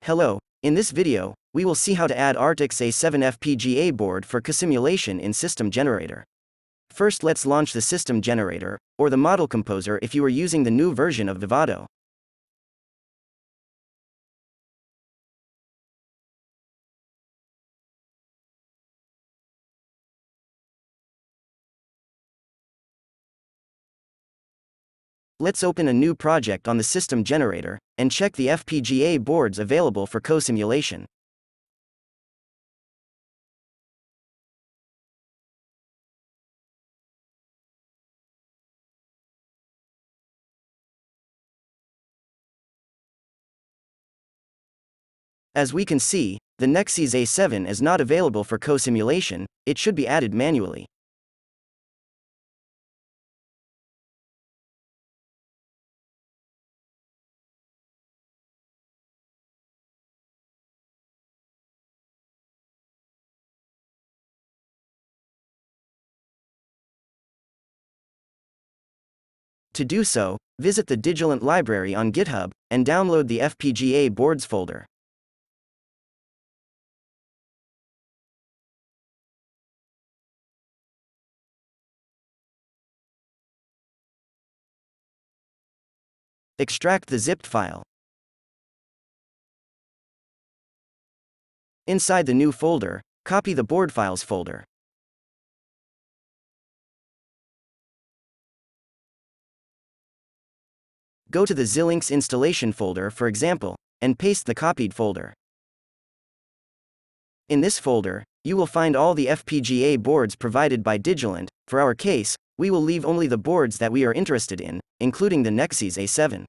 Hello, in this video, we will see how to add Xilinx A7 FPGA board for co-simulation in System Generator. First, let's launch the System Generator, or the Model Composer if you are using the new version of Vivado. Let's open a new project on the System Generator, and check the FPGA boards available for co-simulation. As we can see, the Nexys A7 is not available for co-simulation, it should be added manually. To do so, visit the Digilent library on GitHub, and download the FPGA boards folder. Extract the zipped file. Inside the new folder, copy the board files folder. Go to the Xilinx installation folder, for example, and paste the copied folder. In this folder, you will find all the FPGA boards provided by Digilent. For our case, we will leave only the boards that we are interested in, including the Nexys A7.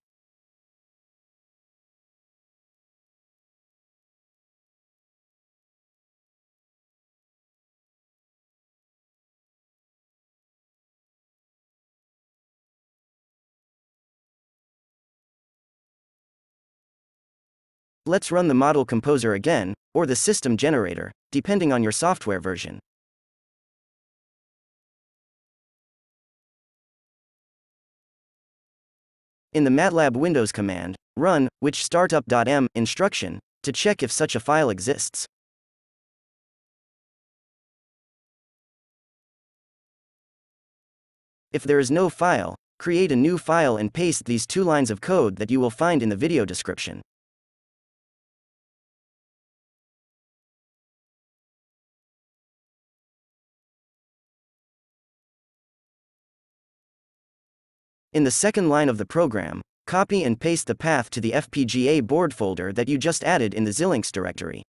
Let's run the Model Composer again, or the System Generator, depending on your software version. In the MATLAB Windows command, run which startup.m instruction to check if such a file exists. If there is no file, create a new file and paste these two lines of code that you will find in the video description. In the second line of the program, copy and paste the path to the FPGA board folder that you just added in the Xilinx directory.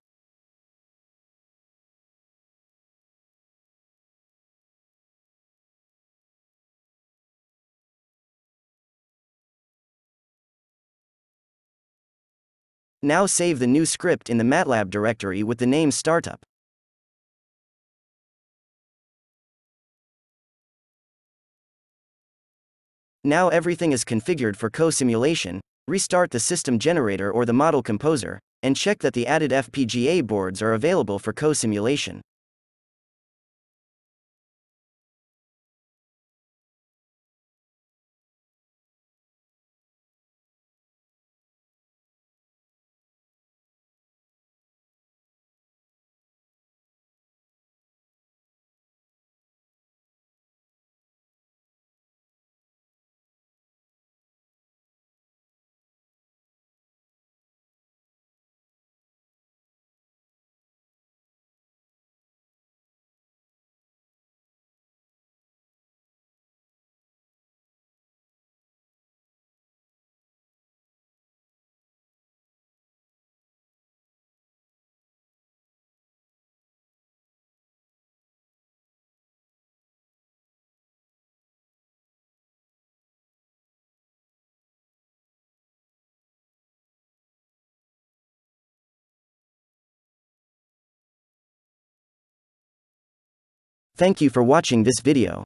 Now save the new script in the MATLAB directory with the name startup. Now everything is configured for co-simulation. Restart the System Generator or the Model Composer, and check that the added FPGA boards are available for co-simulation. Thank you for watching this video.